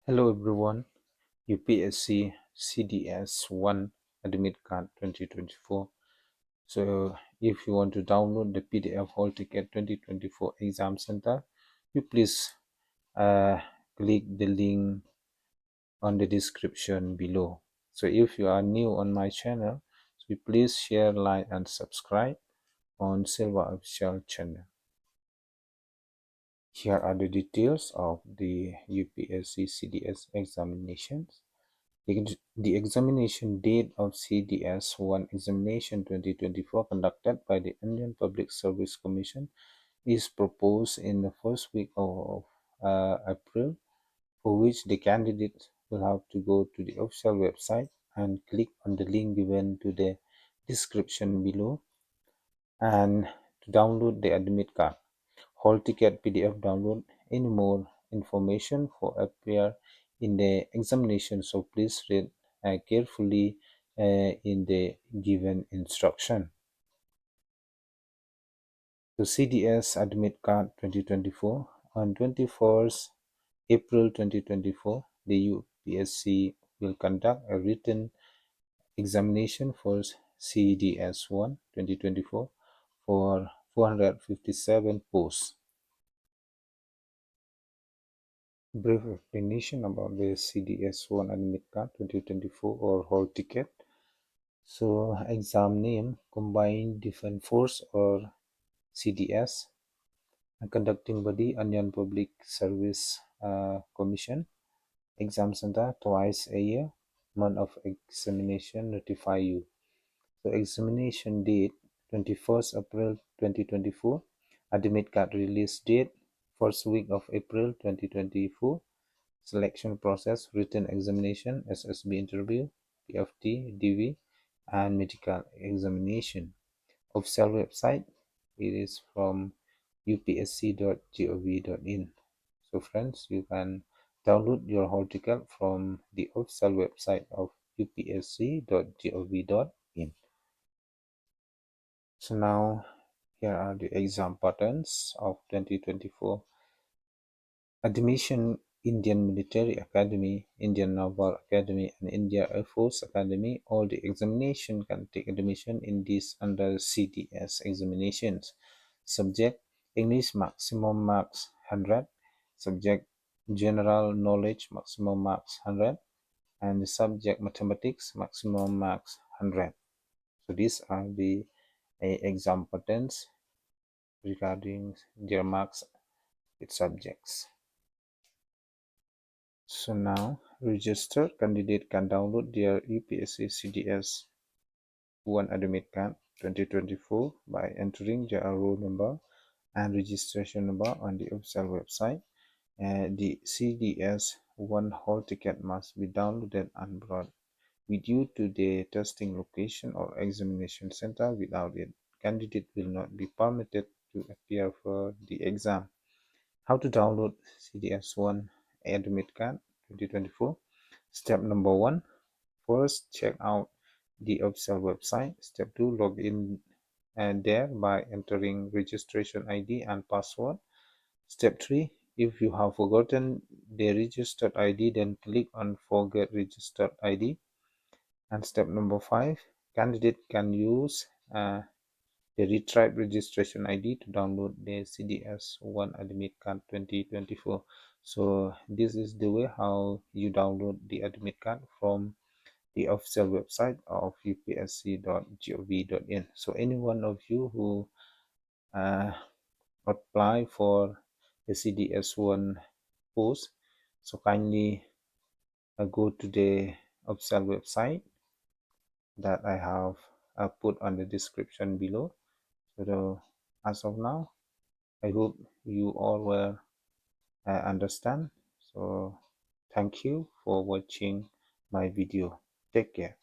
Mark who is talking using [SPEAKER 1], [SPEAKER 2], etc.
[SPEAKER 1] Hello everyone, UPSC CDS1 Admit Card 2024. So if you want to download the PDF Hall Ticket 2024 Exam Center, you please click the link on the description below. So if you are new on my channel, so please share, like and subscribe on Silva Official channel. Here are the details of the UPSC CDS examinations. The examination date of CDS1 examination 2024 conducted by the Indian Public Service Commission is proposed in the first week of April, for which the candidates will have to go to the official website and click on the link given to the description below and to download the admit card. Hall ticket PDF download. Any more information for appear in the examination, so please read carefully in the given instruction. So CDS admit card 2024 on 21st April 2024, the UPSC will conduct a written examination for CDS1 2024 for 457 posts. Brief explanation about the CDS1 admit card 2024 or hall ticket. So exam name: Combined Defense Force or CDS. Conducting body: Indian Public Service Commission. Exam center: twice a year. Month of examination: notify you. So examination date: 21st April 2024. Admit card release date: first week of April 2024. Selection process: written examination, SSB interview, PFT, DV, and medical examination. Official website: it is from upsc.gov.in. So friends, you can download your hall ticket from the official website of upsc.gov.in. So now here are the exam patterns of 2024. Admission: Indian Military Academy, Indian Naval Academy, and India Air Force Academy. All the examination can take admission in this under CDS examinations. Subject: English, maximum marks 100. Subject: General Knowledge, maximum marks 100. And the subject Mathematics, maximum marks 100. So these are the exam patterns regarding their marks with subjects. So now, registered candidate can download their UPSC CDS 1 admit card 2024 by entering their roll number and registration number on the official website. The CDS 1 hall ticket must be downloaded and brought with you to the testing location or examination center. Without it, candidate will not be permitted to appear for the exam. How to download CDS 1 admit card 2024. Step number 1: first, check out the official website. Step 2: log in there by entering registration ID and password. Step 3: if you have forgotten the registered ID, then click on forget registered ID. And step number 5: candidate can use the retrieve registration ID to download the CDS1 admit card 2024. So this is the way how you download the admit card from the official website of upsc.gov.in. So any one of you who apply for the CDS1 post, so kindly go to the official website that I have put on the description below. So as of now, I hope you all will understand. So thank you for watching my video. Take care.